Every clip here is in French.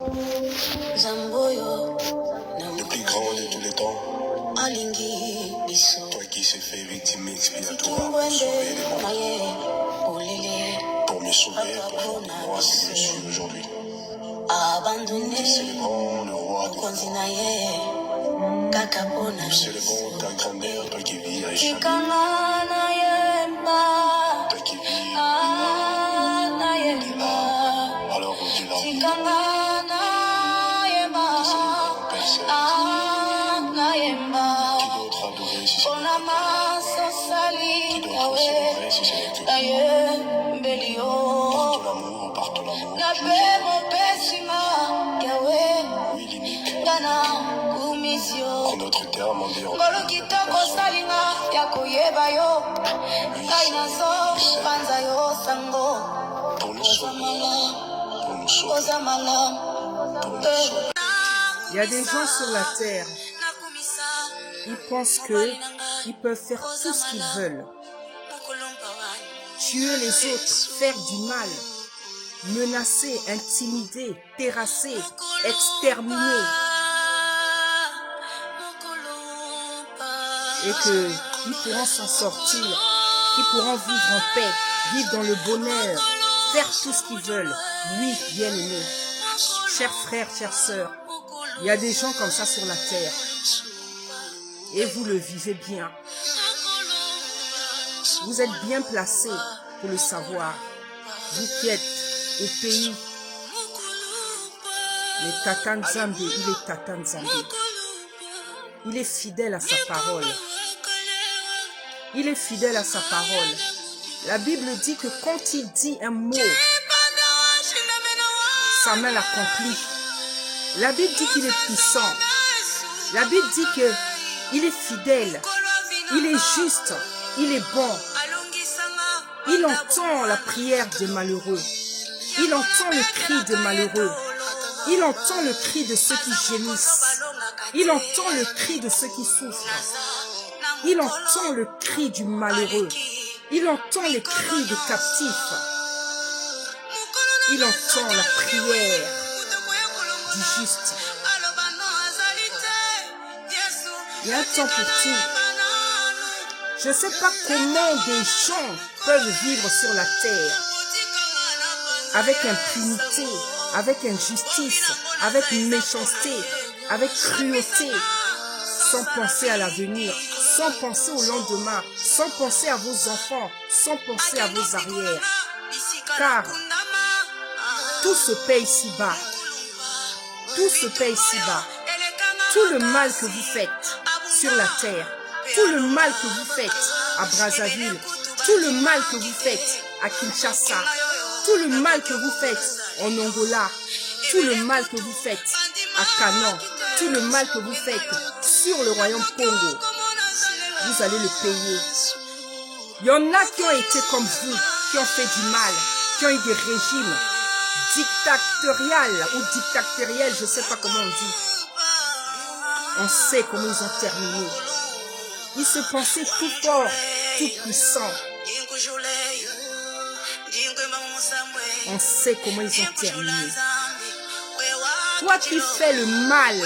Le plus grand de tous les temps, toi qui s'est fait victime expiatoire pour sauver les morts, pour me sauver, pour faire de moi ce que je suis aujourd'hui. Nous célébrons le roi des rois. Nous célébrons ta grandeur, toi qui vis à échapper. Toi qui vis au-delà, alors au-delà, nous célébrons Père Céleste. Qui d'autre adorer si ce n'est que qui d'autre célébrer si ce n'est que par ton amour, par ton amour. Oui, l'unique. En d'autres termes, on dit on pour nous sauver, pour nous sauver, pour nous sauver. Il y a des gens sur la terre, ils pensent qu'ils peuvent faire tout ce qu'ils veulent. Tuer les autres, faire du mal, menacer, intimider, terrasser, exterminer. Et qu'ils pourront s'en sortir, qu'ils pourront vivre en paix, vivre dans le bonheur, faire tout ce qu'ils veulent. Oui, bien-aimés, chers frères, chères sœurs, il y a des gens comme ça sur la terre. Et vous le vivez bien. Vous êtes bien placés pour le savoir. Vous qui êtes au pays. Le Tata Nzambe, il est Tata Nzambe. Il est fidèle à sa parole. Il est fidèle à sa parole. La Bible dit que quand il dit un mot, sa main l'accomplit. La Bible dit qu'il est puissant. La Bible dit qu'il est fidèle. Il est juste. Il est bon. Il entend la prière des malheureux. Il entend le cri des malheureux. Il entend le cri de ceux qui gémissent. Il entend le cri de ceux qui souffrent. Il entend le cri du malheureux. Il entend les cris des captifs. Il entend la prière du juste. Il y a un temps pour tout. Je ne sais pas comment des gens peuvent vivre sur la terre avec impunité, avec injustice, avec méchanceté, avec cruauté, sans penser à l'avenir, sans penser au lendemain, sans penser à vos enfants, sans penser à vos arrières. Car tout se paye ici-bas. Tout se paye ici-bas. Tout le mal que vous faites sur la terre, tout le mal que vous faites à Brazzaville, tout le mal que vous faites à Kinshasa, tout le mal que vous faites en Angola, tout le mal que vous faites à Canan, tout le mal que vous faites sur le royaume Congo, vous allez le payer. Il y en a qui ont été comme vous, qui ont fait du mal, qui ont eu des régimes dictatoriaux ou dictatoriels, je ne sais pas comment on dit. On sait comment ils ont terminé. Ils se pensaient tout forts, tout puissants. On sait comment ils ont terminé. Toi qui fais le mal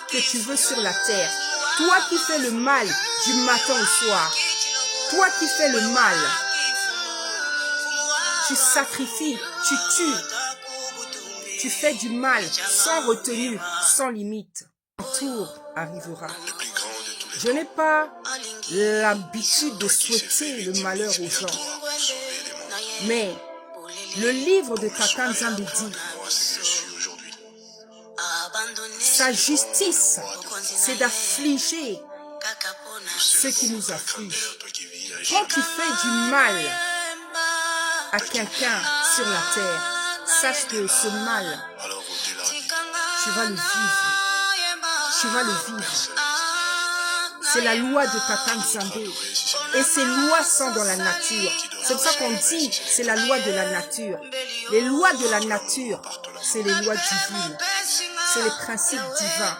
que tu veux sur la terre, toi qui fais le mal du matin au soir, toi qui fais le mal, tu sacrifies, tu tues, tu fais du mal sans retenue, sans limite. Un tour arrivera. Je n'ai pas l'habitude de souhaiter le malheur aux gens. Mais le livre de Tata Nzambe dit, sa justice, c'est d'affliger ceux qui nous affligent. Quand tu fais du mal à quelqu'un sur la terre, sache que ce mal, tu vas le vivre. Tu vas le vivre. C'est la loi de Tata Nzambe. Et ces lois sont dans la nature. C'est pour ça qu'on dit c'est la loi de la nature. Les lois de la nature, c'est les lois divines. C'est les principes divins.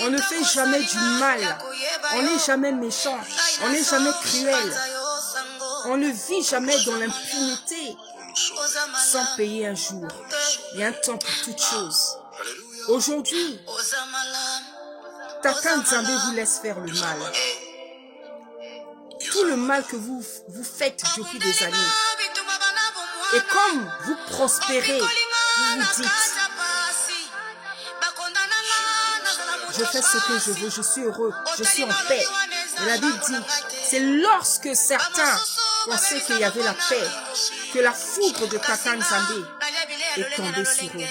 On ne fait jamais du mal. On n'est jamais méchant. On n'est jamais cruel. On ne vit jamais dans l'impunité. sans payer un jour. Il y a un temps pour toute chose. Alléluia. Aujourd'hui, Tata Nzambe vous laisse faire le mal. Tout le mal que vous faites depuis des années. Et comme vous prospérez, vous vous dites, je fais ce que je veux, je suis heureux, je suis en paix. Et la Bible dit, c'est lorsque certains pensaient qu'il y avait la paix, que la foudre de Tata Nzambe est tombée sur eux.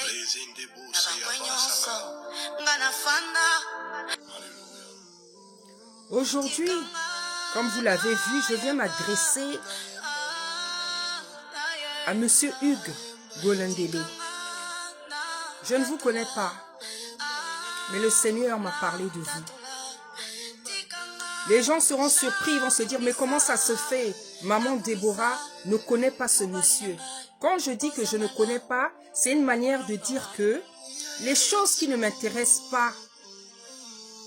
Aujourd'hui, comme vous l'avez vu, je viens m'adresser à Monsieur Hugues Golondélé. Je ne vous connais pas, mais le Seigneur m'a parlé de vous. Les gens seront surpris, ils vont se dire, mais comment ça se fait? Maman Déborah ne connaît pas ce monsieur. Quand je dis que je ne connais pas, c'est une manière de dire que les choses qui ne m'intéressent pas,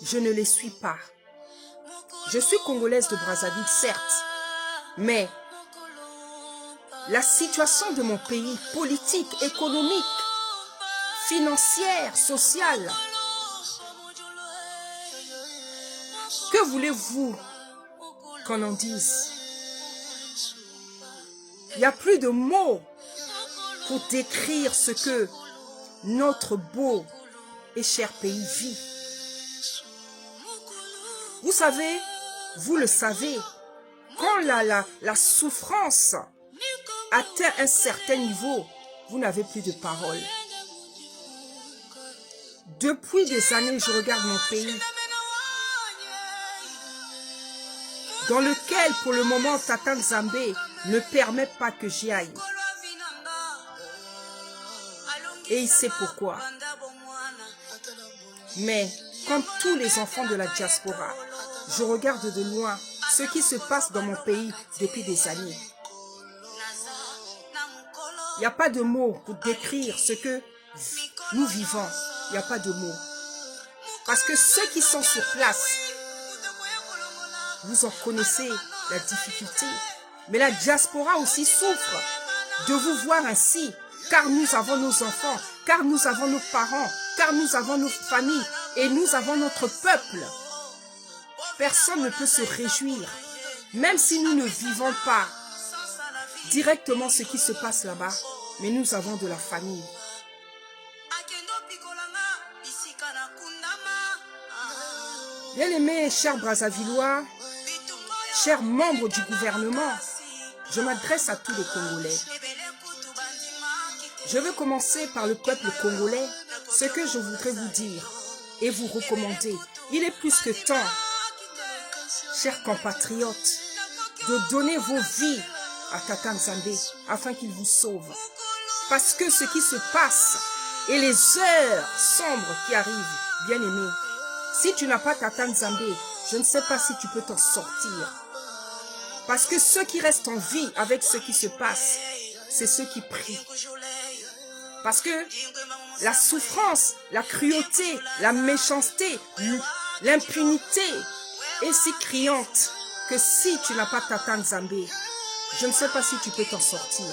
je ne les suis pas. Je suis congolaise de Brazzaville, certes, mais la situation de mon pays, politique, économique, financière, sociale, que voulez-vous qu'on en dise? Il n'y a plus de mots pour décrire ce que notre beau et cher pays vit. Vous savez, vous le savez, quand la souffrance atteint un certain niveau, vous n'avez plus de parole. Depuis des années, je regarde mon pays, dans lequel, pour le moment, Tata Nzambe ne permet pas que j'y aille. Et il sait pourquoi. Mais, comme tous les enfants de la diaspora, je regarde de loin ce qui se passe dans mon pays depuis des années. Il n'y a pas de mots pour décrire ce que nous vivons. Il n'y a pas de mots. Parce que ceux qui sont sur place, vous en connaissez la difficulté. Mais la diaspora aussi souffre de vous voir ainsi, car nous avons nos enfants, car nous avons nos parents, car nous avons nos familles et nous avons notre peuple. Personne ne peut se réjouir, même si nous ne vivons pas directement ce qui se passe là-bas, mais nous avons de la famille. Bien-aimés, chers Brazzavillois, chers membres du gouvernement, je m'adresse à tous les Congolais. Je veux commencer par le peuple congolais, ce que je voudrais vous dire et vous recommander. Il est plus que temps, chers compatriotes, de donner vos vies à Tata Nzambe afin qu'il vous sauve. Parce que ce qui se passe et les heures sombres qui arrivent, bien-aimés, si tu n'as pas Tata Nzambe, je ne sais pas si tu peux t'en sortir. Parce que ceux qui restent en vie avec ce qui se passe, c'est ceux qui prient. Parce que la souffrance, la cruauté, la méchanceté, l'impunité est si criante que si tu n'as pas Tata Nzambe, je ne sais pas si tu peux t'en sortir.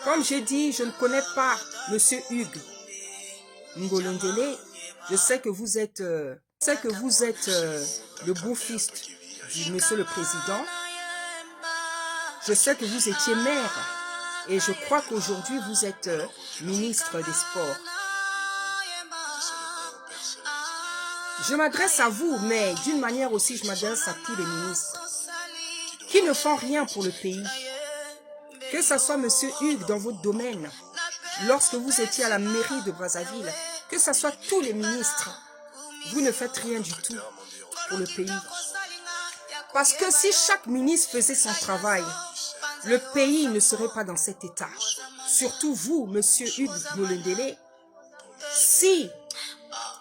Comme j'ai dit, je ne connais pas Monsieur Hugues Golondélé. Je sais que vous êtes, le beau-fils du Monsieur le Président. Je sais que vous étiez maire et je crois qu'aujourd'hui vous êtes ministre des Sports. Je m'adresse à vous, mais d'une manière aussi, je m'adresse à tous les ministres qui ne font rien pour le pays. Que ce soit M. Hugues dans votre domaine, lorsque vous étiez à la mairie de Brazzaville, que ce soit tous les ministres, vous ne faites rien du tout pour le pays. Parce que si chaque ministre faisait son travail, le pays ne serait pas dans cet état. Surtout vous, M. Hugues Golondélé, si,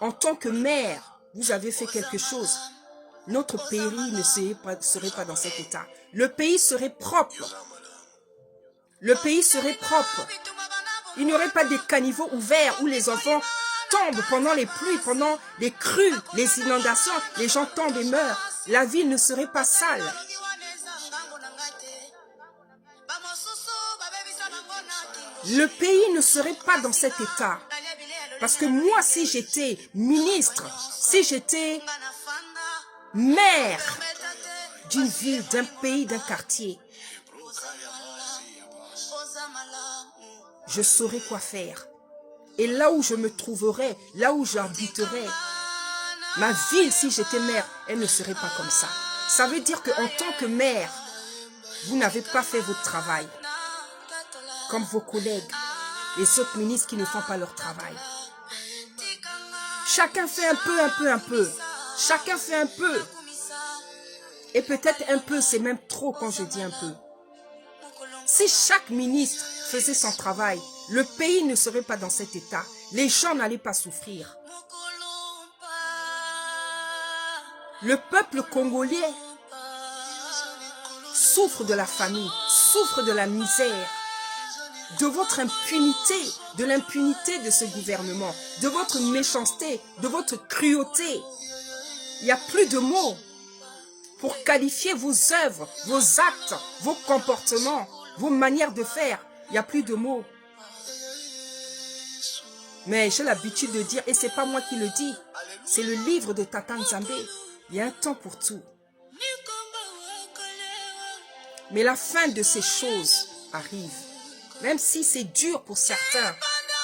en tant que maire, vous avez fait quelque chose, notre pays ne serait pas dans cet état. Le pays serait propre. Le pays serait propre. Il n'y aurait pas des caniveaux ouverts où les enfants tombent pendant les pluies, pendant les crues, les inondations. Les gens tombent et meurent. La ville ne serait pas sale. le pays ne serait pas dans cet état. Parce que moi, si j'étais ministre, si j'étais maire d'une ville, d'un pays, d'un quartier, je saurais quoi faire. Et là où je me trouverais, là où j'habiterais, ma ville, si j'étais maire, elle ne serait pas comme ça. Ça veut dire qu'en tant que maire, vous n'avez pas fait votre travail. Comme vos collègues, les autres ministres qui ne font pas leur travail. Chacun fait un peu. Chacun fait un peu. Et peut-être un peu, c'est même trop quand je dis un peu. Si chaque ministre faisait son travail, le pays ne serait pas dans cet état. Les gens n'allaient pas souffrir. Le peuple congolais souffre de la famine, souffre de la misère, de votre impunité, de l'impunité de ce gouvernement, de votre méchanceté, de votre cruauté. Il n'y a plus de mots pour qualifier vos œuvres, vos actes, vos comportements, vos manières de faire. Il n'y a plus de mots. Mais j'ai l'habitude de dire, et ce n'est pas moi qui le dis, c'est le livre de Tata Nzambe. Il y a un temps pour tout. Mais la fin de ces choses arrive. Même si c'est dur pour certains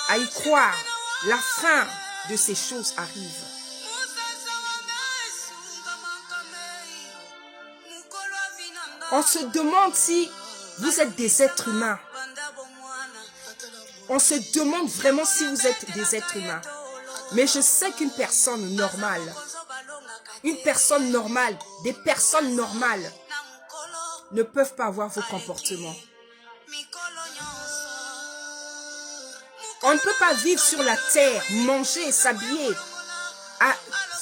à y croire, la fin de ces choses arrive. On se demande si vous êtes des êtres humains. On se demande vraiment si vous êtes des êtres humains. Mais je sais qu'une personne normale, des personnes normales ne peuvent pas avoir vos comportements. On ne peut pas vivre sur la terre, manger, s'habiller,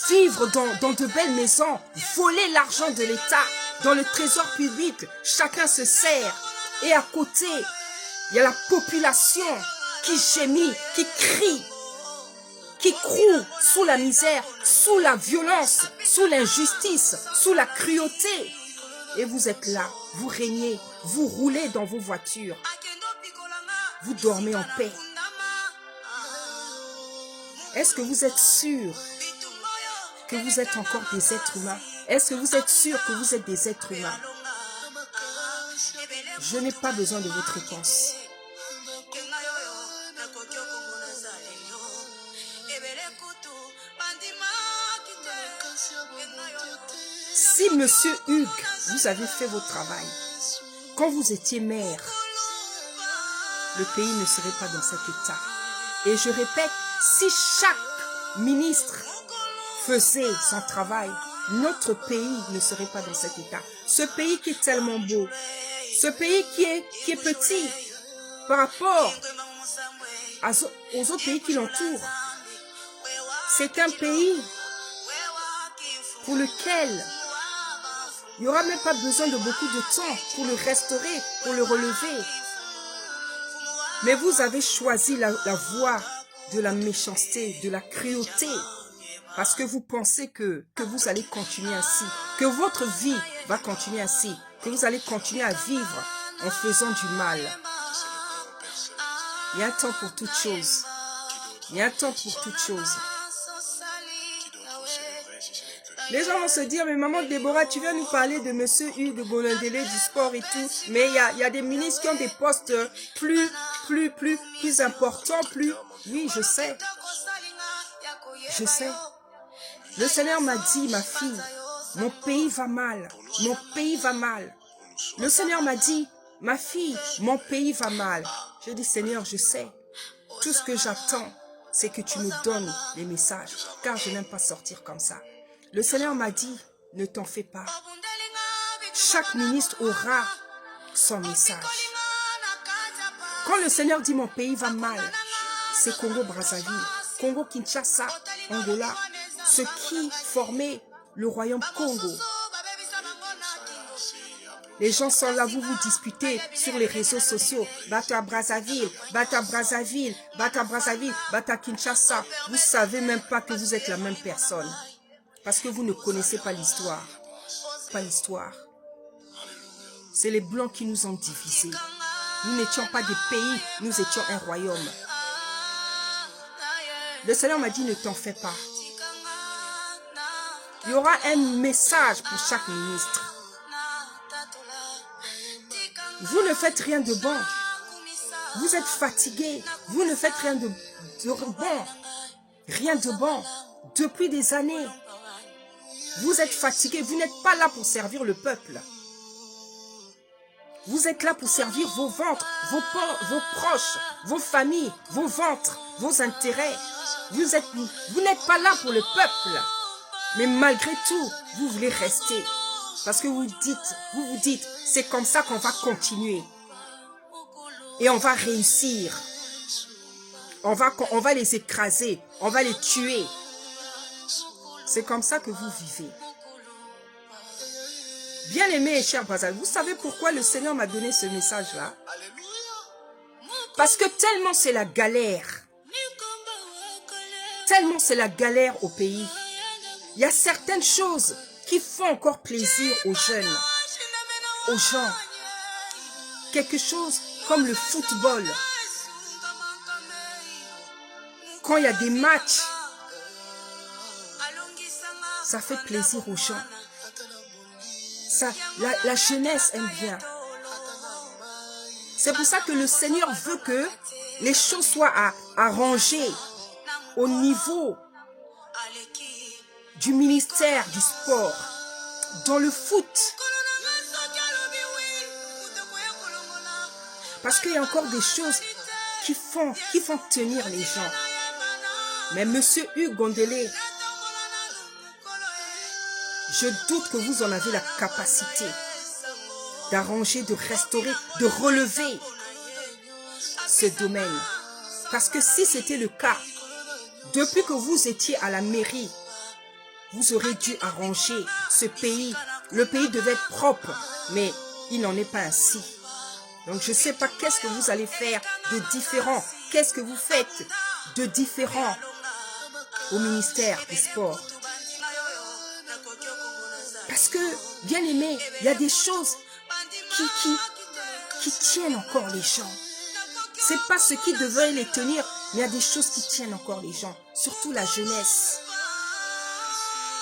vivre dans de belles maisons, voler l'argent de l'État, dans le trésor public, chacun se sert. Et à côté, il y a la population qui gémit, qui crie, qui croule sous la misère, sous la violence, sous l'injustice, sous la cruauté. Et vous êtes là, vous régnez, vous roulez dans vos voitures, vous dormez en paix. Est-ce que vous êtes sûr que vous êtes encore des êtres humains? Est-ce que vous êtes sûr que vous êtes des êtres humains? Je n'ai pas besoin de votre réponse. Si Monsieur Hugues, vous avez fait votre travail, quand vous étiez maire, le pays ne serait pas dans cet état. Et je répète, si chaque ministre faisait son travail, notre pays ne serait pas dans cet état. Ce pays qui est tellement beau, ce pays qui est petit par rapport aux autres pays qui l'entourent, c'est un pays pour lequel il n'y aura même pas besoin de beaucoup de temps pour le restaurer, pour le relever. Mais vous avez choisi la voie de la méchanceté, de la cruauté, parce que vous pensez que vous allez continuer ainsi, que votre vie va continuer ainsi, que vous allez continuer à vivre en faisant du mal. Il y a un temps pour toute chose. Il y a un temps pour toute chose. Les gens vont se dire, mais maman Déborah, tu viens nous parler de monsieur Hugues de Bolindélé, du sport et tout, mais il y a des ministres qui ont des postes plus importants, Oui, je sais. Je sais. Le Seigneur m'a dit, ma fille, mon pays va mal. Mon pays va mal. Le Seigneur m'a dit, ma fille, mon pays va mal. Je dis, Seigneur, je sais. Tout ce que j'attends, c'est que tu me donnes les messages, car je n'aime pas sortir comme ça. Le Seigneur m'a dit, ne t'en fais pas. Chaque ministre aura son message. Quand le Seigneur dit mon pays va mal, c'est Congo-Brazzaville, Congo-Kinshasa, Angola, ce qui formait le royaume Congo. Les gens sont là, vous vous disputez sur les réseaux sociaux. Bata Brazzaville, Bata Brazzaville, Bata Brazzaville, Bata Kinshasa. Vous ne savez même pas que vous êtes la même personne. Parce que vous ne connaissez pas l'histoire. Pas l'histoire. C'est les Blancs qui nous ont divisés. Nous n'étions pas des pays, nous étions un royaume. Le Seigneur m'a dit, ne t'en fais pas. Il y aura un message pour chaque ministre. Vous ne faites rien de bon. Vous êtes fatigué. Vous ne faites rien de bon. Rien de bon. Depuis des années. Vous êtes fatigué. Vous n'êtes pas là pour servir le peuple. Vous êtes là pour servir vos ventres, vos proches, vos familles, vos ventres, vos intérêts. Vous n'êtes pas là pour le peuple. Mais malgré tout, vous voulez rester. Parce que vous vous dites, c'est comme ça qu'on va continuer. Et on va réussir. On va les écraser. On va les tuer. C'est comme ça que vous vivez. Bien-aimés et chers voisins, vous savez pourquoi le Seigneur m'a donné ce message-là? Parce que tellement c'est la galère. Tellement c'est la galère au pays. Il y a certaines choses qui font encore plaisir aux jeunes, aux gens. Quelque chose comme le football. Quand il y a des matchs, ça fait plaisir aux gens. La jeunesse aime bien. C'est pour ça que le Seigneur veut que les choses soient arrangées au niveau du ministère du sport, dans le foot. Parce qu'il y a encore des choses qui font tenir les gens. Mais Monsieur Hugues Gondélé, je doute que vous en avez la capacité d'arranger, de restaurer, de relever ce domaine. Parce que si c'était le cas, depuis que vous étiez à la mairie, vous aurez dû arranger ce pays. Le pays devait être propre, mais il n'en est pas ainsi. Donc je ne sais pas qu'est-ce que vous allez faire de différent. Qu'est-ce que vous faites de différent au ministère du Sport? Parce que, bien aimé, il y a des choses qui tiennent encore les gens. Ce n'est pas ce qui devrait les tenir, mais il y a des choses qui tiennent encore les gens, surtout la jeunesse.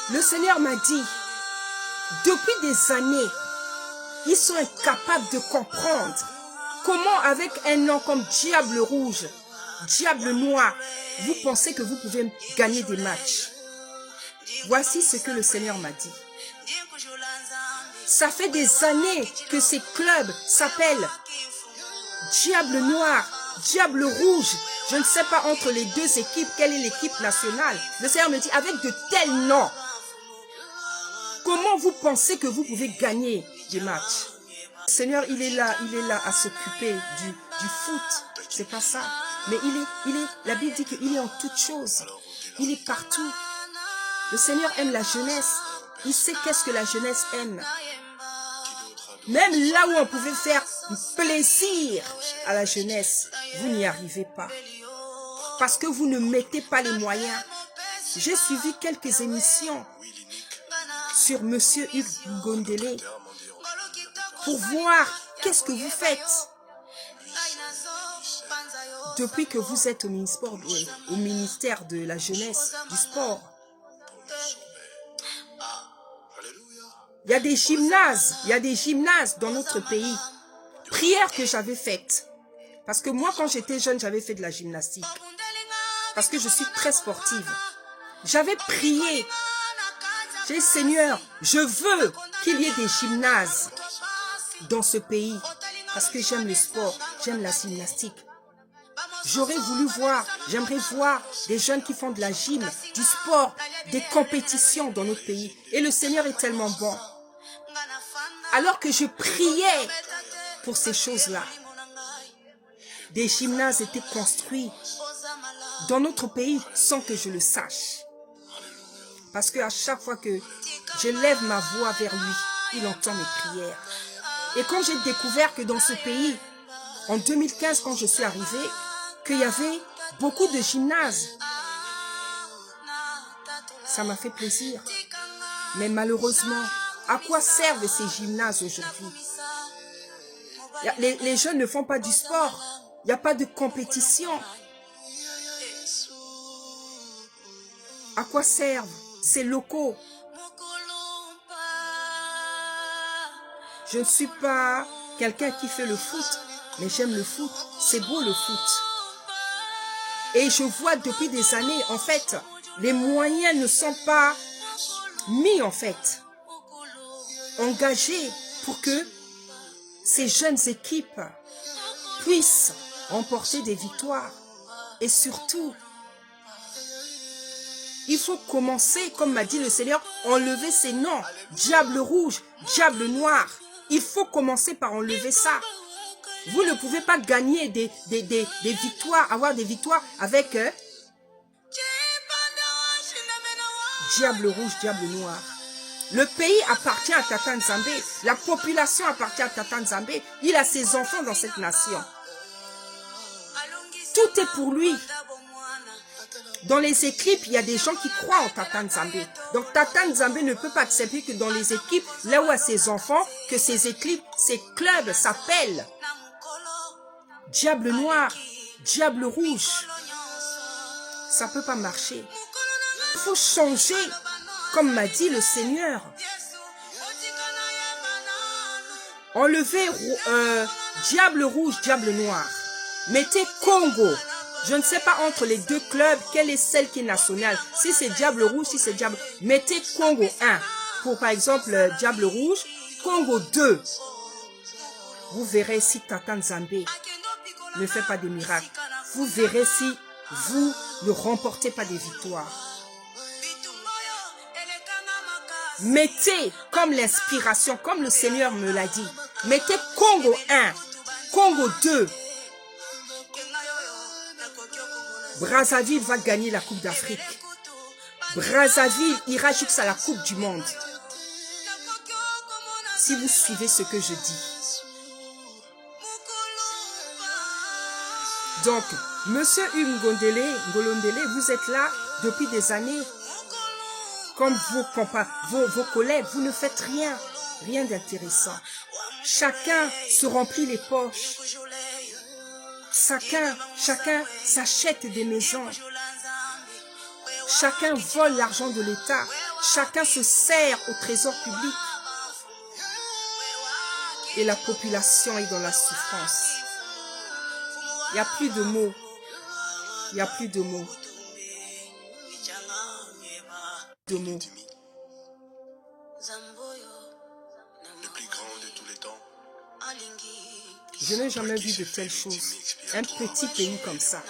Le Seigneur m'a dit, depuis des années, ils sont incapables de comprendre comment avec un nom comme Diable Rouge, Diable Noir, vous pensez que vous pouvez gagner des matchs. Voici ce que le Seigneur m'a dit. Ça fait des années que ces clubs s'appellent Diable Noir, Diable Rouge. Je ne sais pas entre les deux équipes, quelle est l'équipe nationale. Le Seigneur me dit, avec de tels noms, comment vous pensez que vous pouvez gagner des matchs? Le Seigneur, il est là à s'occuper du foot. C'est pas ça. Mais la Bible dit qu'il est en toutes choses. Il est partout. Le Seigneur aime la jeunesse. Il sait qu'est-ce que la jeunesse aime. Même là où on pouvait faire plaisir à la jeunesse, vous n'y arrivez pas. Parce que vous ne mettez pas les moyens. J'ai suivi quelques émissions sur Monsieur Hugues Gondélé pour voir qu'est-ce que vous faites. Depuis que vous êtes au ministère de la jeunesse, du sport. Il y a des gymnases dans notre pays. Prière que j'avais faite. Parce que moi, quand j'étais jeune, j'avais fait de la gymnastique. Parce que je suis très sportive. J'avais prié. J'ai dit, Seigneur, je veux qu'il y ait des gymnases dans ce pays. Parce que j'aime le sport, j'aime la gymnastique. J'aimerais voir des jeunes qui font de la gym, du sport, des compétitions dans notre pays. Et le Seigneur est tellement bon. Alors que je priais pour ces choses-là, des gymnases étaient construits dans notre pays sans que je le sache. Parce qu'à chaque fois que je lève ma voix vers lui, il entend mes prières. Et quand j'ai découvert que dans ce pays, en 2015, quand je suis arrivée, qu'il y avait beaucoup de gymnases, ça m'a fait plaisir. Mais malheureusement, à quoi servent ces gymnases aujourd'hui? Les jeunes ne font pas du sport. Il n'y a pas de compétition. À quoi servent ces locaux? Je ne suis pas quelqu'un qui fait le foot, mais j'aime le foot. C'est beau le foot. Et je vois depuis des années, en fait, les moyens ne sont pas mis, en fait, engagés pour que ces jeunes équipes puissent remporter des victoires. Et surtout, il faut commencer, comme m'a dit le Seigneur, enlever ces noms. Diable rouge, diable noir. Il faut commencer par enlever ça. Vous ne pouvez pas gagner des victoires, avoir des victoires avec diable rouge, diable noir. Le pays appartient à Tata Nzambé. La population appartient à Tata Nzambé. Il a ses enfants dans cette nation. Tout est pour lui. Dans les équipes, il y a des gens qui croient en Tata Nzambé. Donc Tata Nzambé ne peut pas accepter que dans les équipes, là où il y a ses enfants, que ces équipes, ces clubs s'appellent diable noir, diable rouge. Ça ne peut pas marcher. Il faut changer, comme m'a dit le Seigneur. Enlevez diable rouge, diable noir. Mettez Congo. Je ne sais pas entre les deux clubs, quelle est celle qui est nationale. Si c'est diable rouge, si c'est diable... Mettez Congo 1. Pour par exemple diable rouge, Congo 2. Vous verrez si Tata Nzambé ne fait pas de miracles. Vous verrez si vous ne remportez pas des victoires. Mettez comme l'inspiration, comme le Seigneur me l'a dit. Mettez Congo 1, Congo 2. Brazzaville va gagner la Coupe d'Afrique. Brazzaville ira jusqu'à la Coupe du Monde. Si vous suivez ce que je dis. Donc, Monsieur Ngolondele, vous êtes là depuis des années. Comme vos collègues, vous ne faites rien d'intéressant. Chacun se remplit les poches. Chacun s'achète des maisons. Chacun vole l'argent de l'État. Chacun se sert au trésor public. Et la population est dans la souffrance. Il n'y a plus de mots. Il n'y a plus de mots. Le plus grand de tous les temps. Je n'ai jamais vu de telles choses. Un petit pays comme ça.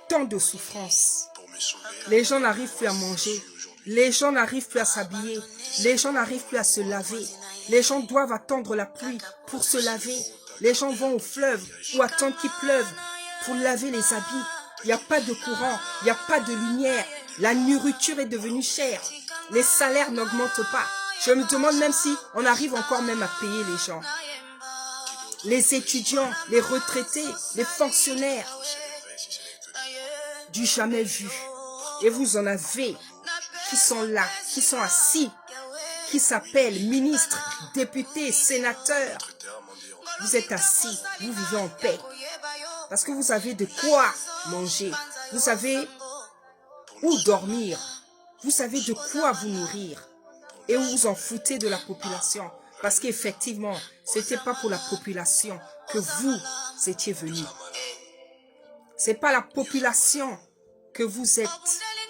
Tant de souffrance. Les gens n'arrivent plus à manger. Les gens n'arrivent plus à s'habiller. Les gens n'arrivent plus à se laver. Les gens doivent attendre la pluie pour se laver. Les gens vont au fleuve ou attendent qu'il pleuve pour laver les habits. Il n'y a pas de courant. Il n'y a pas de lumière. La nourriture est devenue chère. Les salaires n'augmentent pas. Je me demande même si on arrive encore même à payer les gens. Les étudiants, les retraités, les fonctionnaires. Du jamais vu. Et vous en avez qui sont là, qui sont assis, qui s'appellent ministres, députés, sénateurs. Vous êtes assis, vous vivez en paix. Parce que vous avez de quoi manger. Vous savez où dormir. Vous savez de quoi vous nourrir. Et vous vous en foutez de la population. Parce qu'effectivement, ce n'était pas pour la population que vous étiez venus. Ce n'est pas la population que vous êtes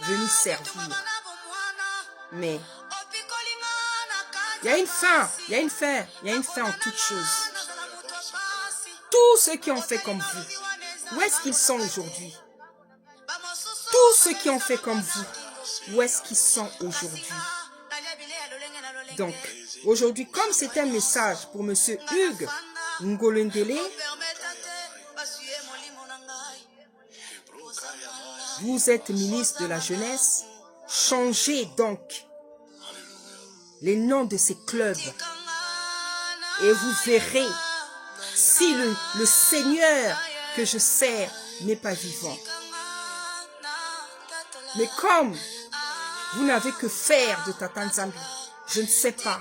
venus servir. Mais il y a une fin, il y a une fin, il y a une fin en toutes choses. Tous ceux qui ont fait comme vous, où est-ce qu'ils sont aujourd'hui? Tous ceux qui ont fait comme vous, où est-ce qu'ils sont aujourd'hui? Donc, aujourd'hui, comme c'est un message pour M. Hugues Ngolondele, vous êtes ministre de la Jeunesse, changez donc les noms de ces clubs et vous verrez si le Seigneur que je sers n'est pas vivant. Mais comme vous n'avez que faire de Tata Nzambé, je ne sais pas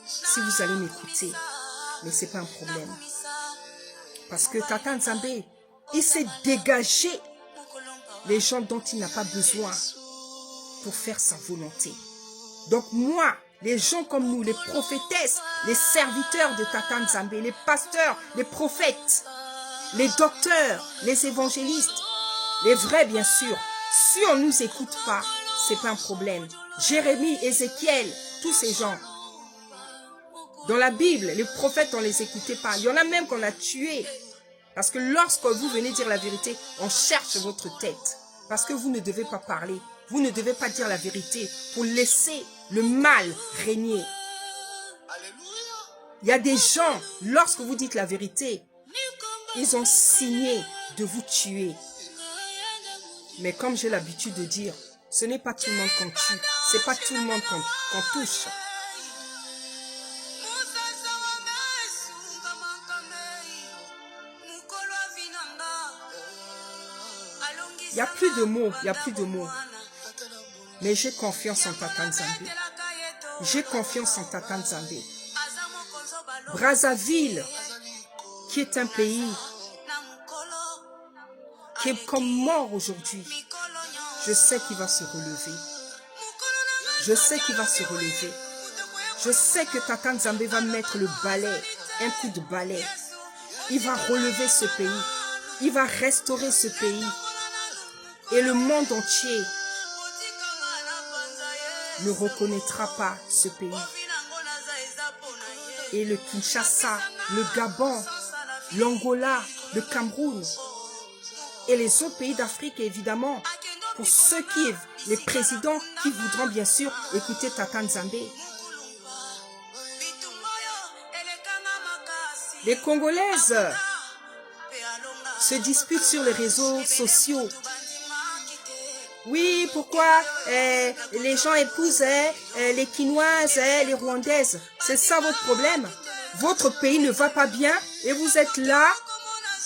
si vous allez m'écouter, mais ce n'est pas un problème. Parce que Tata Nzambe, il s'est dégagé les gens dont il n'a pas besoin pour faire sa volonté. Donc moi, les gens comme nous, les prophétesses, les serviteurs de Tata Nzambe, les pasteurs, les prophètes, les docteurs, les évangélistes, les vrais bien sûr, si on ne nous écoute pas, c'est pas un problème. Jérémie, Ézéchiel, tous ces gens. Dans la Bible, les prophètes, on ne les écoutait pas. Il y en a même qu'on a tués. Parce que lorsque vous venez dire la vérité, on cherche votre tête. Parce que vous ne devez pas parler. Vous ne devez pas dire la vérité pour laisser le mal régner. Il y a des gens, lorsque vous dites la vérité, ils ont signé de vous tuer. Mais comme j'ai l'habitude de dire, ce n'est pas tout le monde qu'on tue. C'est pas tout le monde qu'on touche. Il n'y a plus de mots, il n'y a plus de mots. Mais j'ai confiance en Tata Nzambe. J'ai confiance en Tata Nzambe. Brazzaville, qui est un pays qui est comme mort aujourd'hui, je sais qu'il va se relever. Je sais qu'il va se relever. Je sais que Tata Nzambe va mettre le balai, un coup de balai. Il va relever ce pays. Il va restaurer ce pays. Et le monde entier ne reconnaîtra pas ce pays. Et le Kinshasa, le Gabon, l'Angola, le Cameroun et les autres pays d'Afrique, évidemment, pour ceux qui, les présidents qui voudront bien sûr écouter Tata Nzambe. Les Congolaises se disputent sur les réseaux sociaux. Oui, pourquoi les gens épousent les Quinoises, les Rwandaises? C'est ça votre problème? Votre pays ne va pas bien et vous êtes là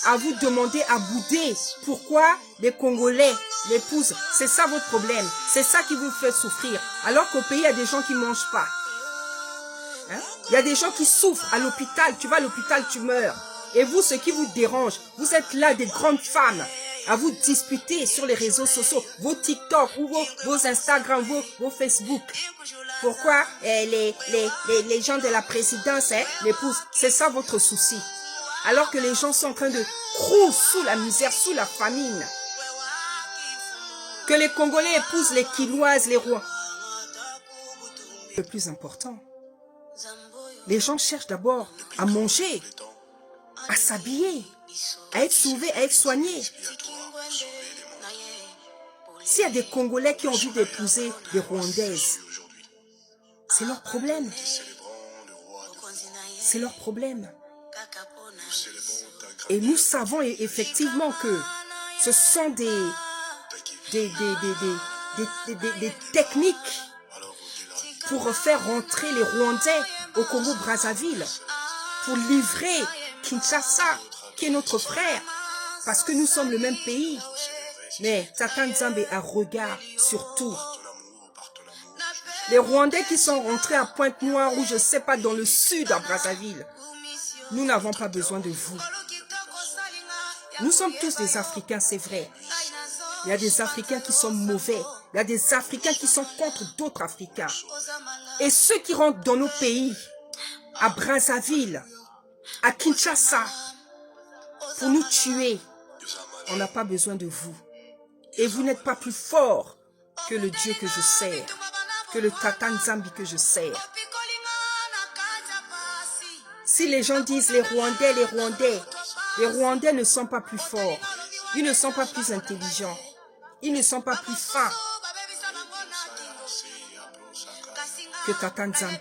à vous demander à bouder. Pourquoi les Congolais l'épousent? C'est ça votre problème. C'est ça qui vous fait souffrir. Alors qu'au pays, il y a des gens qui ne mangent pas. Hein? Il y a des gens qui souffrent à l'hôpital. Tu vas à l'hôpital, tu meurs. Et vous, ce qui vous dérange, vous êtes là des grandes femmes à vous disputer sur les réseaux sociaux, vos TikTok ou vos Instagram, vos Facebook. Pourquoi les gens de la présidence l'épousent? C'est ça votre souci. Alors que les gens sont en train de croûter sous la misère, sous la famine. Que les Congolais épousent les Quinoises, les Rois. Le plus important, les gens cherchent d'abord à manger, à s'habiller, à être sauvés, à être soignés. S'il y a des Congolais qui ont envie d'épouser des Rwandaises, c'est leur problème. C'est leur problème. Et nous savons effectivement que ce sont des techniques pour faire rentrer les Rwandais au Congo-Brazzaville, pour livrer Kinshasa, qui est notre frère, parce que nous sommes le même pays. Mais Tata Nzambe a regard sur tout. Les Rwandais qui sont rentrés à Pointe-Noire ou je ne sais pas dans le sud à Brazzaville, nous n'avons pas besoin de vous. Nous sommes tous des Africains, c'est vrai. Il y a des Africains qui sont mauvais. Il y a des Africains qui sont contre d'autres Africains. Et ceux qui rentrent dans nos pays, à Brazzaville, à Kinshasa, pour nous tuer, on n'a pas besoin de vous. Et vous n'êtes pas plus fort que le Dieu que je sers, que le Tata Nzambe que je sers. Si les gens disent les Rwandais ne sont pas plus forts. Ils ne sont pas plus intelligents. Ils ne sont pas plus fins que Tata Nzambe.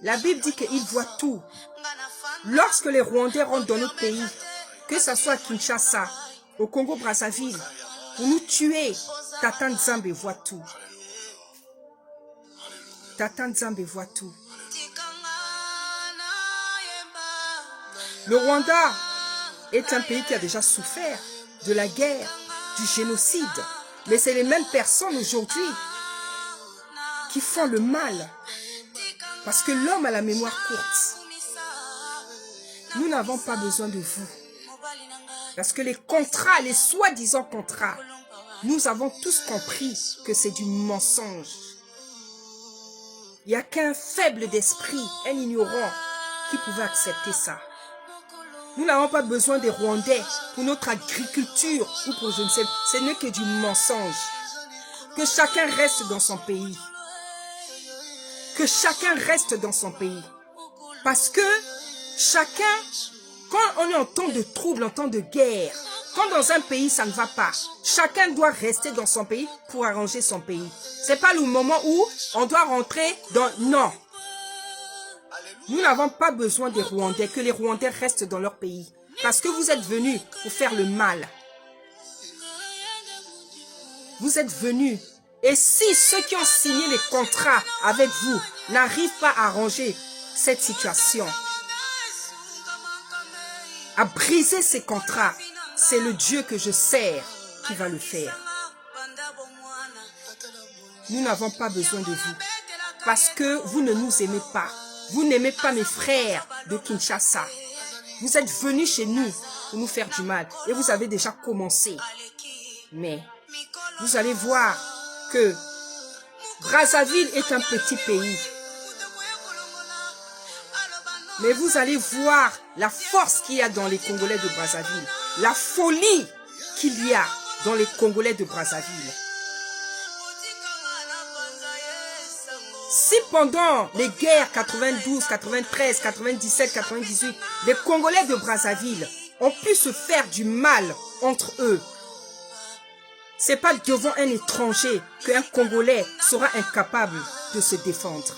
La Bible dit qu'il voit tout. Lorsque les Rwandais rentrent dans notre pays, que ce soit à Kinshasa, au Congo-Brazzaville, pour nous tuer, Tata Nzambe voit tout. Tata Nzambe voit tout. Le Rwanda est un pays qui a déjà souffert de la guerre, du génocide. Mais c'est les mêmes personnes aujourd'hui qui font le mal. Parce que l'homme a la mémoire courte. Nous n'avons pas besoin de vous. Parce que les contrats, les soi-disant contrats, nous avons tous compris que c'est du mensonge. Il n'y a qu'un faible d'esprit, un ignorant, qui pouvait accepter ça. Nous n'avons pas besoin des Rwandais pour notre agriculture ou pour je ne sais. Ce n'est que du mensonge. Que chacun reste dans son pays. Que chacun reste dans son pays. Parce que chacun, quand on est en temps de trouble, en temps de guerre, quand dans un pays ça ne va pas, chacun doit rester dans son pays pour arranger son pays. Ce n'est pas le moment où on doit rentrer dans... Non. Nous n'avons pas besoin des Rwandais, que les Rwandais restent dans leur pays. Parce que vous êtes venus pour faire le mal. Vous êtes venus. Et si ceux qui ont signé les contrats avec vous n'arrivent pas à arranger cette situation, à briser ces contrats, c'est le Dieu que je sers qui va le faire. Nous n'avons pas besoin de vous. Parce que vous ne nous aimez pas. Vous n'aimez pas mes frères de Kinshasa. Vous êtes venus chez nous pour nous faire du mal. Et vous avez déjà commencé. Mais vous allez voir que Brazzaville est un petit pays. Mais vous allez voir la force qu'il y a dans les Congolais de Brazzaville. La folie qu'il y a dans les Congolais de Brazzaville. Si pendant les guerres 92, 93, 97, 98, les Congolais de Brazzaville ont pu se faire du mal entre eux, c'est pas devant un étranger qu'un Congolais sera incapable de se défendre.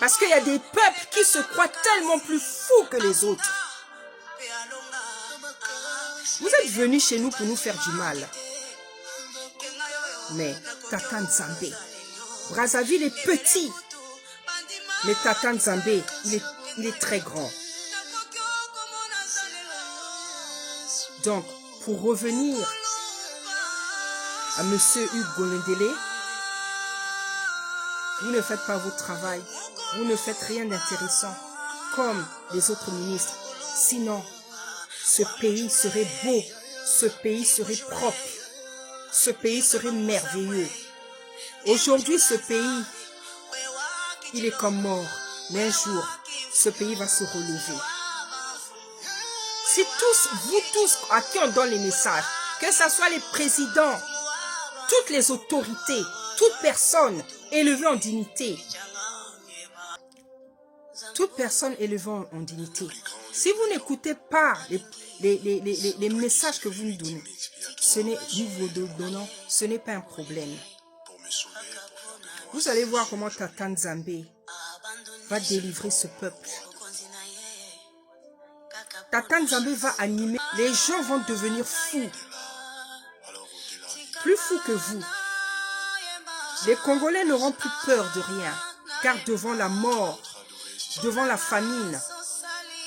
Parce qu'il y a des peuples qui se croient tellement plus fous que les autres. Vous êtes venus chez nous pour nous faire du mal. Mais Tata Nzambe, Brazzaville est petit. Mais Tata Nzambe, il est très grand. Donc, pour revenir à Monsieur Hugues Golondélé, vous ne faites pas votre travail. Vous ne faites rien d'intéressant comme les autres ministres. Sinon, ce pays serait beau. Ce pays serait propre. Ce pays serait merveilleux. Aujourd'hui, ce pays, il est comme mort. Mais un jour, ce pays va se relever. Si tous, vous tous, à qui on donne les messages, que ce soit les présidents, toutes les autorités, toute personne élevée en dignité, toute personne élevée en dignité, si vous n'écoutez pas les messages que vous nous donnez, nous vous donnons, ce n'est pas un problème. Vous allez voir comment Tata Nzambe va délivrer ce peuple. Tata Nzambe va animer. Les gens vont devenir fous. Plus fous que vous. Les Congolais n'auront plus peur de rien. Car devant la mort, devant la famine,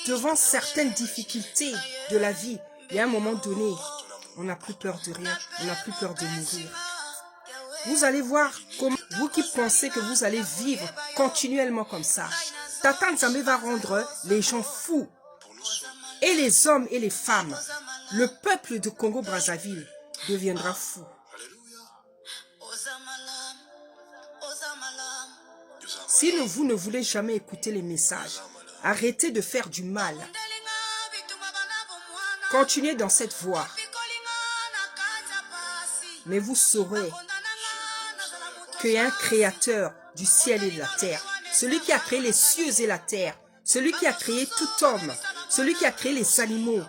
devant certaines difficultés de la vie, il y a un moment donné, on n'a plus peur de rien. On n'a plus peur de mourir. Vous allez voir comment, vous qui pensez que vous allez vivre continuellement comme ça, Tata Nzambe va rendre les gens fous. Et les hommes et les femmes, le peuple de Congo-Brazzaville deviendra fou. Si vous ne voulez jamais écouter les messages, arrêtez de faire du mal. Continuez dans cette voie. Mais vous saurez qu'il y a un créateur du ciel et de la terre. Celui qui a créé les cieux et la terre. Celui qui a créé tout homme. Celui qui a créé les animaux.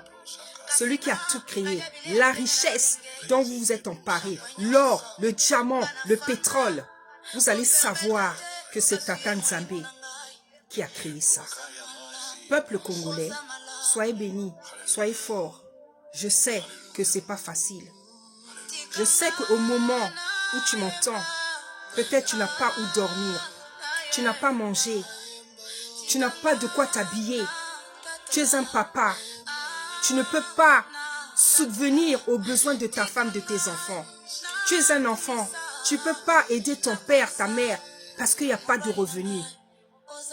Celui qui a tout créé. La richesse dont vous vous êtes emparés. L'or, le diamant, le pétrole. Vous allez savoir que c'est Tata Nzambe qui a créé ça. Peuple congolais, soyez bénis, soyez forts. Je sais que c'est pas facile. Je sais qu'au moment où tu m'entends, peut-être tu n'as pas où dormir. Tu n'as pas mangé. Tu n'as pas de quoi t'habiller. Tu es un papa. Tu ne peux pas subvenir aux besoins de ta femme, de tes enfants. Tu es un enfant. Tu ne peux pas aider ton père, ta mère, parce qu'il n'y a pas de revenus.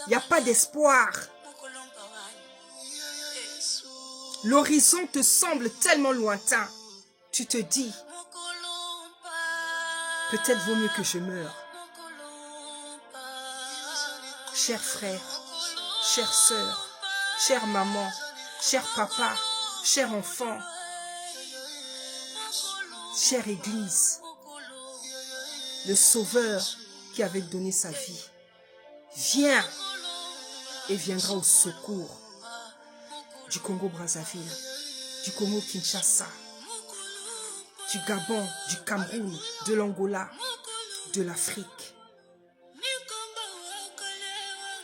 Il n'y a pas d'espoir. L'horizon te semble tellement lointain. Tu te dis, peut-être vaut mieux que je meure. Chers frères, chères sœurs, chère maman, cher papa, cher enfant, chère Église, le Sauveur qui avait donné sa vie, vient et viendra au secours du Congo-Brazzaville, du Congo-Kinshasa, du Gabon, du Cameroun, de l'Angola, de l'Afrique.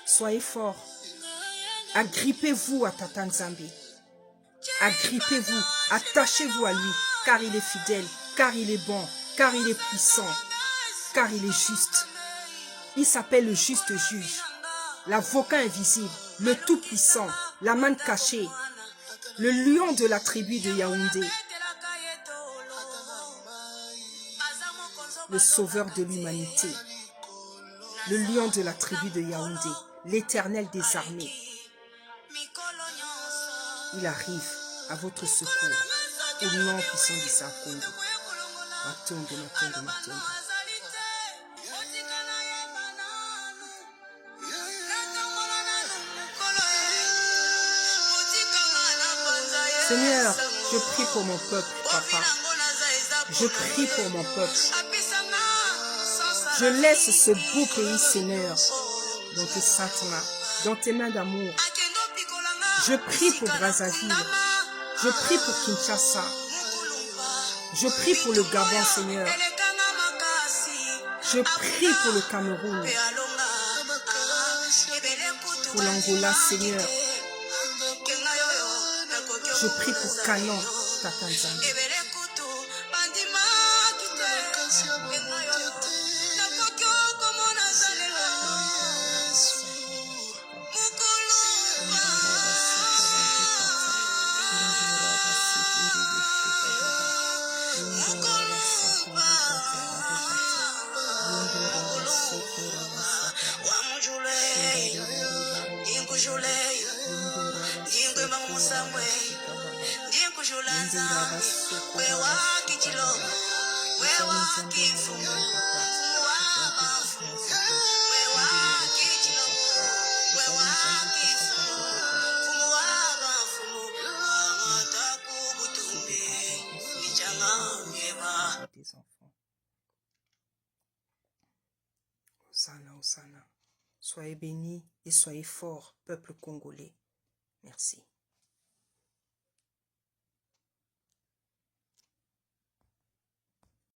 Soyez forts. Agrippez-vous à Tata Nzambe. Agrippez-vous, attachez-vous à lui, car il est fidèle, car il est bon, car il est puissant, car il est juste. Il s'appelle le juste juge, l'avocat invisible, le tout-puissant, la main cachée, le lion de la tribu de Yaoundé, le sauveur de l'humanité, le lion de la tribu de Yaoundé, l'Éternel des armées. Il arrive à votre secours au nom puissant du Saint-Congo. Matongo, matongo, matongo. Seigneur, je prie pour mon peuple, papa. Je prie pour mon peuple. Je laisse ce beau pays, Seigneur, dans tes saintes mains, dans tes mains d'amour. Je prie pour Brazzaville. Je prie pour Kinshasa. Je prie pour le Gabon, Seigneur. Je prie pour le Cameroun. Pour l'Angola, Seigneur. Je prie pour Canon, Tata Nzambe. Des enfants. Hosanna, Hosanna. Soyez bénis et soyez forts, peuple congolais. Merci.